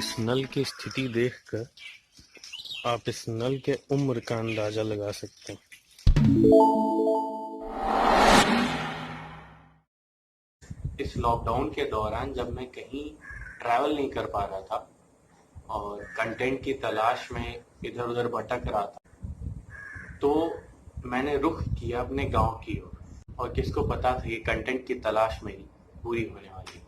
इस नल की स्थिति देखकर आप इस नल के उम्र का अंदाजा लगा सकते हैं। इस लॉकडाउन के दौरान जब मैं कहीं ट्रैवल नहीं कर पा रहा था और कंटेंट की तलाश में इधर उधर भटक रहा था, तो मैंने रुख किया अपने गांव की ओर। और किसको पता था कि कंटेंट की तलाश मेरी पूरी होने वाली है।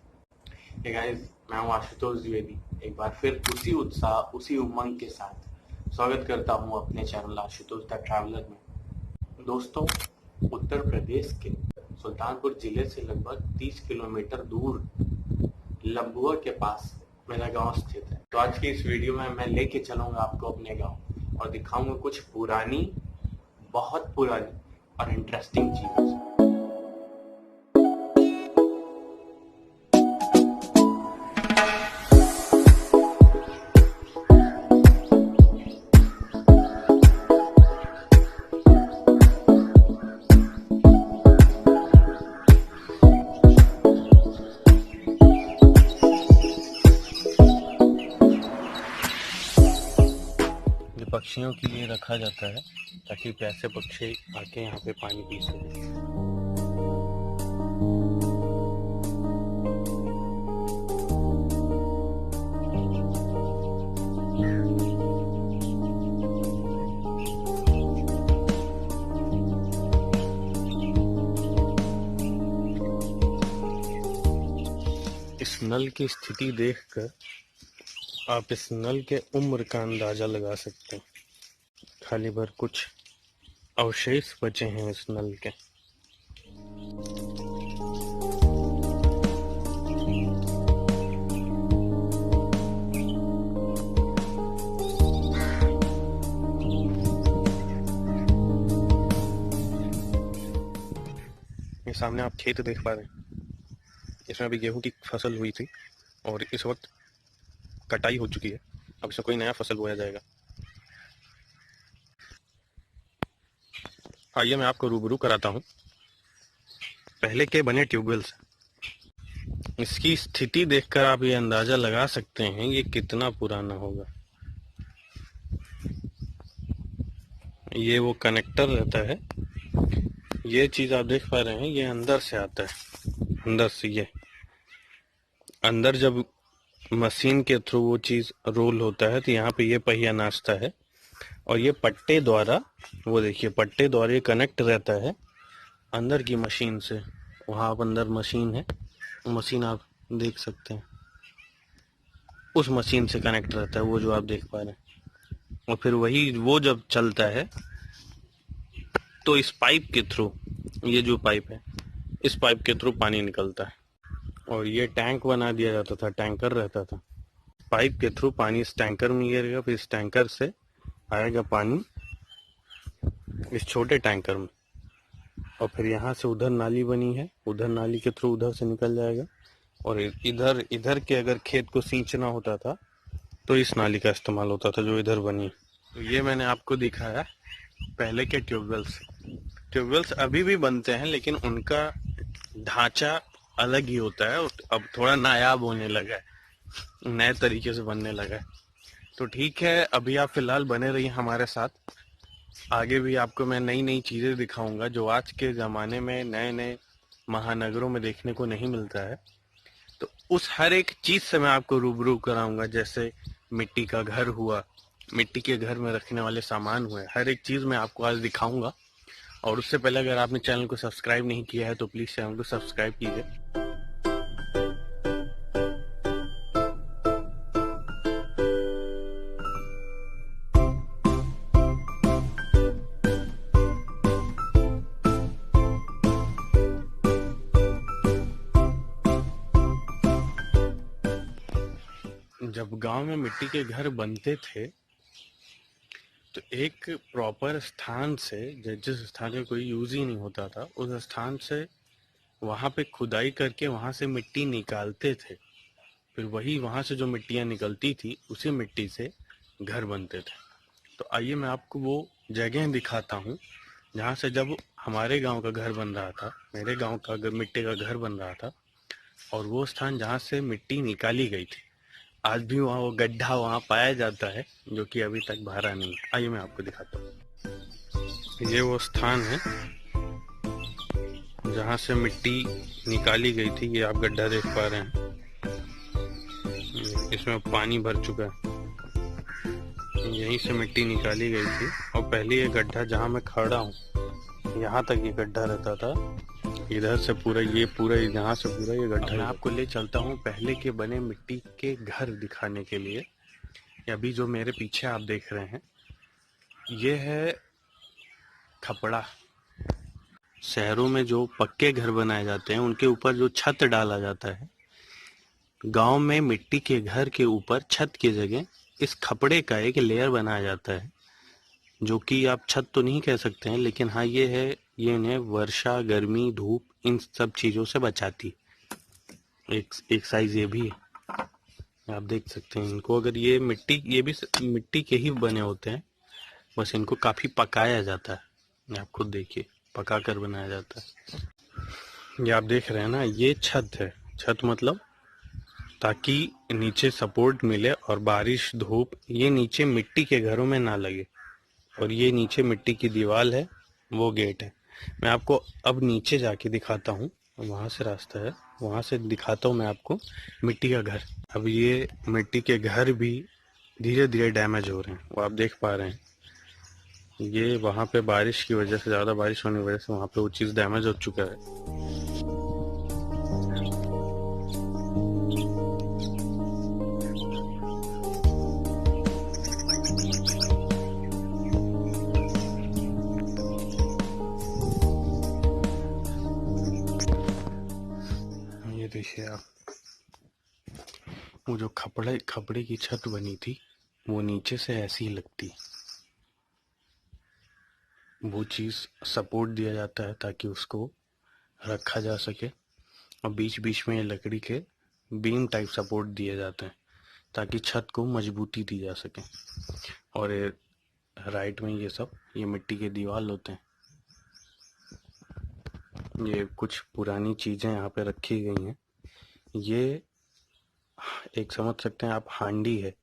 Hey guys, मैं हूं आशुतोष द्विवेदी। एक बार फिर उसी उत्साह, उसी उमंग के साथ स्वागत करता हूं अपने चैनल आशुतोष द ट्रैवलर में। दोस्तों, उत्तर प्रदेश के सुल्तानपुर जिले से लगभग 30 किलोमीटर दूर लंबुआ के पास मेरा गांव स्थित है। तो आज की इस वीडियो में मैं लेके चलूंगा आपको अपने गांव और दिखाऊंगा कुछ पुरानी, बहुत पुरानी और इंटरेस्टिंग चीजें। पक्षियों के लिए रखा जाता है ताकि प्यासे पक्षी आके यहाँ पे पानी पी सके। इस नल की स्थिति देखकर आप इस नल के उम्र का अंदाजा लगा सकते हैं। खाली भर कुछ अवशेष बचे हैं इस नल के। ये सामने आप खेत देख पा रहे हैं। इसमें अभी गेहूं की फसल हुई थी और इस वक्त कटाई हो चुकी है। अब इसमें कोई नया फसल बोया जाएगा। आइए मैं आपको रूबरू कराता हूँ पहले के बने ट्यूबवेल से। इसकी स्थिति देखकर आप ये अंदाजा लगा सकते हैं ये कितना पुराना होगा। ये वो कनेक्टर रहता है, ये चीज आप देख पा रहे हैं, ये अंदर से आता है। अंदर से ये अंदर जब मशीन के थ्रू वो चीज रोल होता है तो यहाँ पे ये पहिया नाचता है और ये पट्टे द्वारा, वो देखिए पट्टे द्वारा ये कनेक्ट रहता है अंदर की मशीन से। वहाँ आप अंदर मशीन है, मशीन आप देख सकते हैं, उस मशीन से कनेक्ट रहता है वो जो आप देख पा रहे हैं। और फिर वही वो जब चलता है तो इस पाइप के थ्रू, ये जो पाइप है इस पाइप के थ्रू पानी निकलता है और ये टैंक बना दिया जाता था, टैंकर रहता था। पाइप के थ्रू पानी इस टैंकर में गिरेगा, फिर इस टैंकर से आएगा पानी इस छोटे टैंकर में और फिर यहाँ से उधर नाली बनी है, उधर नाली के थ्रू उधर से निकल जाएगा और इधर के अगर खेत को सींचना होता था तो इस नाली का इस्तेमाल होता था जो इधर बनी। तो ये मैंने आपको दिखाया पहले के ट्यूबवेल्स। ट्यूबवेल्स अभी भी बनते हैं लेकिन उनका ढांचा अलग ही होता है, अब थोड़ा नायाब होने लगा है, नए तरीके से बनने लगा है। तो ठीक है, अभी आप फिलहाल बने रहिए हमारे साथ। आगे भी आपको मैं नई नई चीजें दिखाऊंगा जो आज के जमाने में नए नए महानगरों में देखने को नहीं मिलता है। तो उस हर एक चीज से मैं आपको रूबरू कराऊंगा। जैसे मिट्टी का घर हुआ, मिट्टी के घर में रखने वाले सामान हुए, हर एक चीज मैं आपको आज दिखाऊंगा। और उससे पहले अगर आपने चैनल को सब्सक्राइब नहीं किया है तो प्लीज चैनल को सब्सक्राइब कीजिए। जब गांव में मिट्टी के घर बनते थे तो एक प्रॉपर स्थान से, जिस स्थान का कोई यूज ही नहीं होता था, उस स्थान से वहां पे खुदाई करके वहां से मिट्टी निकालते थे। फिर वही वहां से जो मिट्टियां निकलती थी उसी मिट्टी से घर बनते थे। तो आइए मैं आपको वो जगह दिखाता हूँ जहाँ से जब हमारे गांव का घर बन रहा था, मेरे गांव का मिट्टी का घर बन रहा था, और वो स्थान जहाँ से मिट्टी निकाली गई थी। आज भी वहाँ वो गड्ढा वहाँ पाया जाता है जो कि अभी तक भरा नहीं है। आइए मैं आपको दिखाता हूँ। ये वो स्थान है जहाँ से मिट्टी निकाली गई थी। ये आप गड्ढा देख पा रहे हैं, इसमें पानी भर चुका है। यहीं से मिट्टी निकाली गई थी और पहले ये गड्ढा जहाँ मैं खड़ा हूँ यहाँ तक ये गड्ढा रहता था। इधर से पूरा यहाँ से पूरा ये गड्ढा। मैं आपको ले चलता हूँ पहले के बने मिट्टी के घर दिखाने के लिए। अभी जो मेरे पीछे आप देख रहे हैं ये है खपड़ा। शहरों में जो पक्के घर बनाए जाते हैं उनके ऊपर जो छत डाला जाता है, गांव में मिट्टी के घर के ऊपर छत की जगह इस खपड़े का एक लेयर बनाया जाता है, जो कि आप छत तो नहीं कह सकते हैं, लेकिन हाँ ये है, ये इन्हें वर्षा, गर्मी, धूप इन सब चीज़ों से बचाती। एक साइज ये भी है, आप देख सकते हैं इनको। अगर ये भी मिट्टी के ही बने होते हैं, बस इनको काफ़ी पकाया जाता है। आप खुद देखिए, पका कर बनाया जाता है। ये आप देख रहे हैं ना, ये छत है। छत मतलब ताकि नीचे सपोर्ट मिले और बारिश, धूप ये नीचे मिट्टी के घरों में ना लगे। और ये नीचे मिट्टी की दीवार है, वो गेट है। मैं आपको अब नीचे जाके दिखाता हूँ, वहाँ से रास्ता है, वहाँ से दिखाता हूँ मैं आपको मिट्टी का घर। अब ये मिट्टी के घर भी धीरे धीरे डैमेज हो रहे हैं, वो आप देख पा रहे हैं। ये वहाँ पे बारिश की वजह से, ज़्यादा बारिश होने की वजह से वहाँ पे वो चीज़ डैमेज हो चुका है। ये देखिए आप, वो जो खपड़े की छत बनी थी वो नीचे से ऐसी ही लगती। वो चीज़ सपोर्ट दिया जाता है ताकि उसको रखा जा सके, और बीच बीच में ये लकड़ी के बीम टाइप सपोर्ट दिए जाते हैं ताकि छत को मजबूती दी जा सके। और ये राइट में ये मिट्टी के दीवार होते हैं। ये कुछ पुरानी चीज़ें यहाँ पे रखी गई हैं। ये एक समझ सकते हैं आप, हांडी है।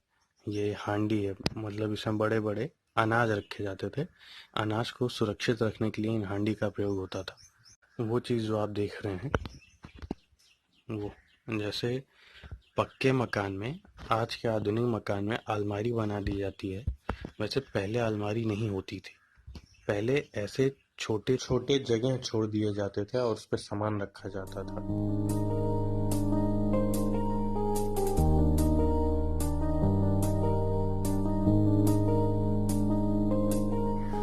ये हांडी है, मतलब इसमें बड़े बड़े अनाज रखे जाते थे। अनाज को सुरक्षित रखने के लिए इन हांडी का प्रयोग होता था। वो चीज़ जो आप देख रहे हैं, वो जैसे पक्के मकान में, आज के आधुनिक मकान में अलमारी बना दी जाती है, वैसे पहले अलमारी नहीं होती थी। पहले ऐसे छोटे छोटे जगह छोड़ दिए जाते थे और उस पर सामान रखा जाता था।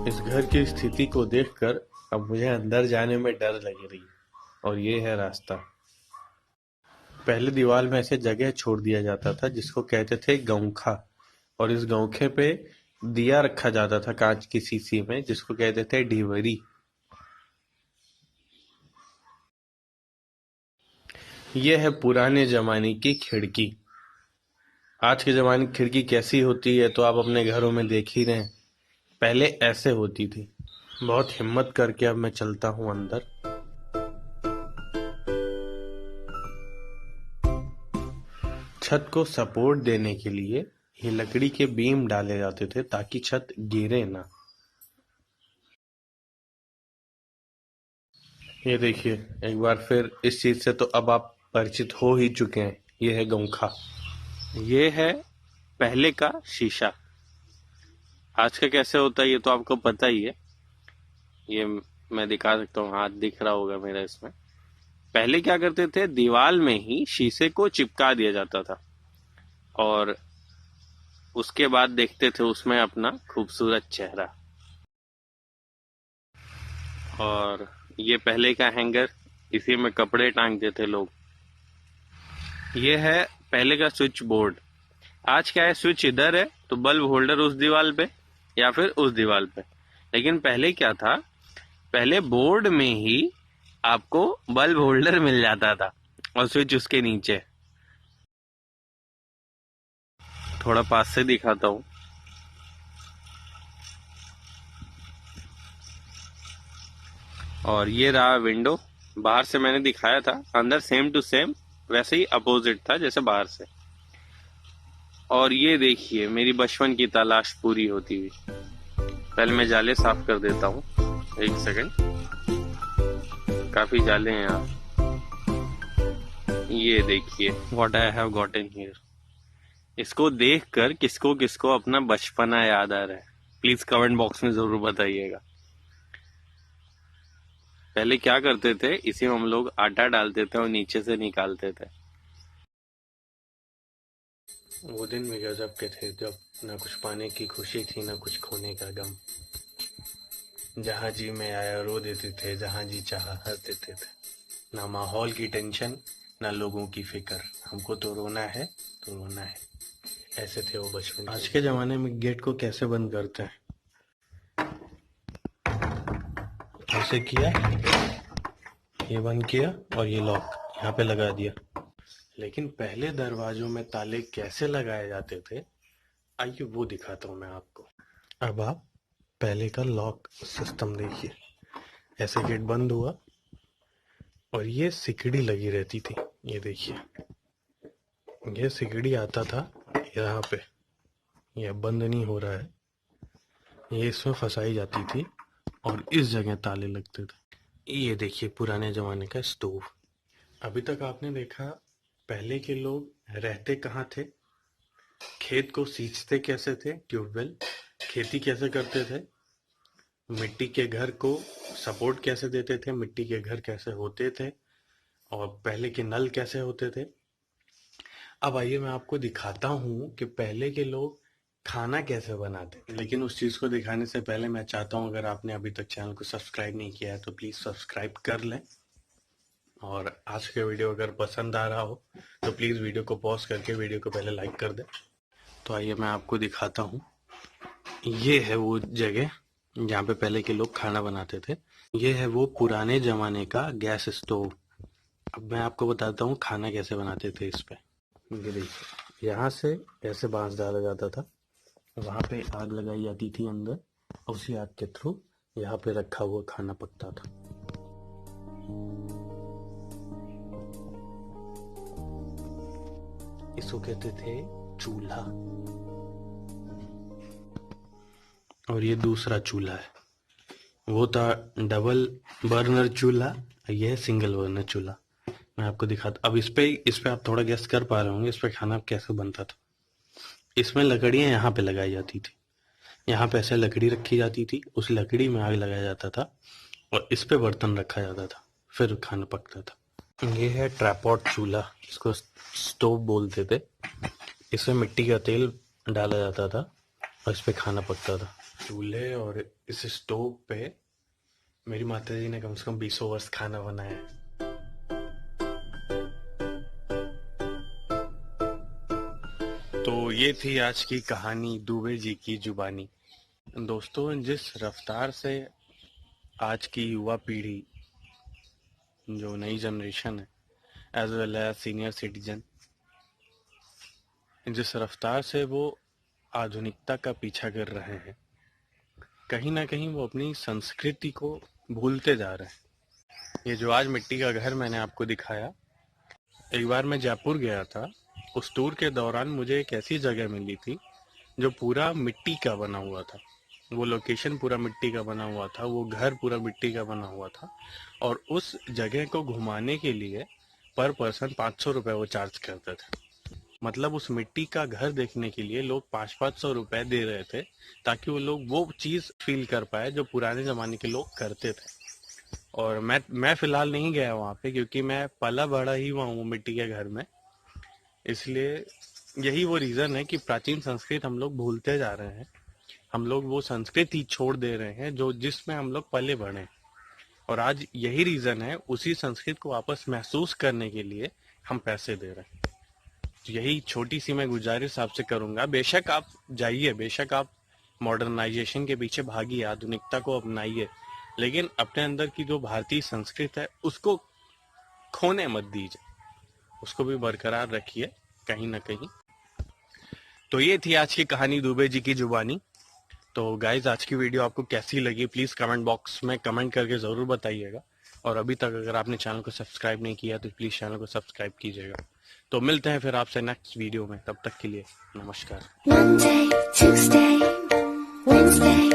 इस घर की स्थिति को देखकर अब मुझे अंदर जाने में डर लग रही है। और ये है रास्ता। पहले दीवार में ऐसे जगह छोड़ दिया जाता था जिसको कहते थे गौखा, और इस गौखे पे दिया रखा जाता था कांच की शीशी में, जिसको कहते थे ढिवरी। ये है पुराने जमाने की खिड़की। आज के जमाने की खिड़की कैसी होती है तो आप अपने घरों में देख ही रहे हैं, पहले ऐसे होती थी। बहुत हिम्मत करके अब मैं चलता हूँ अंदर। छत को सपोर्ट देने के लिए ये लकड़ी के बीम डाले जाते थे ताकि छत गिरे ना। ये देखिए, एक बार फिर इस चीज से तो अब आप परिचित हो ही चुके हैं। ये है गौखा। ये है पहले का शीशा। आज का कैसे होता है ये तो आपको पता ही है। ये मैं दिखा सकता हूँ, हाथ दिख रहा होगा मेरा इसमें। पहले क्या करते थे, दीवार में ही शीशे को चिपका दिया जाता था और उसके बाद देखते थे उसमें अपना खूबसूरत चेहरा। और ये पहले का हैंगर, इसी में कपड़े टांगते थे लोग। ये है पहले का स्विच बोर्ड। आज क्या है, स्विच इधर है तो बल्ब होल्डर उस दीवार पे या फिर उस दीवार पे। लेकिन पहले क्या था, पहले बोर्ड में ही आपको बल्ब होल्डर मिल जाता था और स्विच उसके नीचे। थोड़ा पास से दिखाता हूँ। और ये रहा विंडो। बाहर से मैंने दिखाया था, अंदर सेम टू सेम वैसे ही अपोजिट था जैसे बाहर से। और ये देखिए मेरी बचपन की तलाश पूरी होती हुई। पहले मैं जाले साफ कर देता हूँ, एक सेकंड। काफी जाले हैं यहाँ। ये देखिए what I have gotten here. इसको देखकर किसको किसको अपना बचपना याद आ रहा है, प्लीज कमेंट बॉक्स में जरूर बताइएगा। पहले क्या करते थे, इसी में हम लोग आटा डालते थे और नीचे से निकालते थे। वो दिन भी गजब के थे जब ना कुछ पाने की खुशी थी ना कुछ खोने का गम। जहाँ जी में आया रो देते थे, जहाँ जी चाहा हंस देते थे। ना माहौल की टेंशन ना लोगों की फिक्र, हमको तो रोना है तो रोना है। ऐसे थे वो बचपन। आज के जमाने में गेट को कैसे बंद करते हैं, ऐसे किया, ये बंद किया और ये लॉक यहाँ पे लगा दिया। लेकिन पहले दरवाजों में ताले कैसे लगाए जाते थे, आइए वो दिखाता हूँ मैं आपको। अब आप पहले का लॉक सिस्टम देखिए। ऐसे गेट बंद हुआ और ये सिकड़ी लगी रहती थी। ये देखिए, ये सिकड़ी आता था यहाँ पे, ये बंद नहीं हो रहा है, ये इसमें फंसाई जाती थी और इस जगह ताले लगते थे। ये देखिए पुराने जमाने का स्टोव। अभी तक आपने देखा पहले के लोग रहते कहाँ थे, खेत को सींचते कैसे थे, ट्यूबवेल, खेती कैसे करते थे, मिट्टी के घर को सपोर्ट कैसे देते थे, मिट्टी के घर कैसे होते थे और पहले के नल कैसे होते थे। अब आइए मैं आपको दिखाता हूँ कि पहले के लोग खाना कैसे बनाते। लेकिन उस चीज को दिखाने से पहले मैं चाहता हूँ, अगर आपने अभी तक चैनल को सब्सक्राइब नहीं किया है तो प्लीज सब्सक्राइब कर लें। और आज का वीडियो अगर पसंद आ रहा हो तो प्लीज वीडियो को पॉज करके वीडियो को पहले लाइक कर दें। तो आइए मैं आपको दिखाता हूँ। ये है वो जगह जहाँ पे पहले के लोग खाना बनाते थे। ये है वो पुराने जमाने का गैस स्टोव। अब मैं आपको बताता हूँ खाना कैसे बनाते थे इस पे। ये देखिए, यहाँ से ऐसे बांस डाला जाता था, वहां पे आग लगाई जाती थी अंदर, उसी आग के थ्रू यहाँ पे रखा हुआ खाना पकता था। इसको कहते थे चूल्हा। और ये दूसरा चूल्हा है, वो था डबल बर्नर चूल्हा, ये है सिंगल बर्नर चूल्हा। मैं आपको दिखाता, अब इस पे आप थोड़ा गेस कर पा रहे होंगे इस पे खाना कैसे बनता था। इसमें लकड़ियां यहाँ पे लगाई जाती थी, यहाँ पे ऐसे लकड़ी रखी जाती थी, उस लकड़ी में आग लगाया जाता था और इस पे बर्तन रखा जाता था, फिर खाना पकता था। ये है ट्राइपॉड चूल्हा, इसको स्टोव बोलते थे। इसमें मिट्टी का तेल डाला जाता था और इस पे खाना पकता था। चूल्हे और इस स्टोव पे मेरी माता जी ने कम से कम 20 वर्ष खाना बनाया है। तो ये थी आज की कहानी दुबे जी की जुबानी। दोस्तों, जिस रफ्तार से आज की युवा पीढ़ी, जो नई जनरेशन है, as well as senior citizen, जिस रफ्तार से वो आधुनिकता का पीछा कर रहे हैं, कहीं ना कहीं वो अपनी संस्कृति को भूलते जा रहे हैं। ये जो आज मिट्टी का घर मैंने आपको दिखाया, एक बार मैं जयपुर गया था, उस टूर के दौरान मुझे एक ऐसी जगह मिली थी जो पूरा मिट्टी का बना हुआ था। वो लोकेशन पूरा मिट्टी का बना हुआ था, वो घर पूरा मिट्टी का बना हुआ था और उस जगह को घुमाने के लिए पर पर्सन 500 रुपए वो चार्ज करते थे। मतलब उस मिट्टी का घर देखने के लिए लोग 500-500 रुपए दे रहे थे ताकि वो लोग वो चीज फील कर पाए जो पुराने जमाने के लोग करते थे। और मैं फिलहाल नहीं गया वहां पे क्योंकि मैं पला बड़ा ही हुआ हूँ मिट्टी के घर में, इसलिए यही वो रीजन है कि प्राचीन संस्कृत हम लोग भूलते जा रहे हैं। हम लोग वो संस्कृति छोड़ दे रहे हैं जो जिसमें हम लोग पले बढ़े। और आज यही रीजन है, उसी संस्कृत को वापस महसूस करने के लिए हम पैसे दे रहे हैं। तो यही छोटी सी मैं गुजारिश आपसे करूंगा। बेशक आप जाइए, बेशक आप मॉडर्नाइजेशन के पीछे भागिए, आधुनिकता को अपनाइए, लेकिन अपने अंदर की जो भारतीय संस्कृत है उसको खोने मत दीजिए, उसको भी बरकरार रखिए कहीं ना कहीं। तो ये थी आज की कहानी दुबे जी की जुबानी। तो गाइज, आज की वीडियो आपको कैसी लगी प्लीज कमेंट बॉक्स में कमेंट करके जरूर बताइएगा। और अभी तक अगर आपने चैनल को सब्सक्राइब नहीं किया तो प्लीज चैनल को सब्सक्राइब कीजिएगा। तो मिलते हैं फिर आपसे नेक्स्ट वीडियो में, तब तक के लिए नमस्कार। Monday, Tuesday, Wednesday.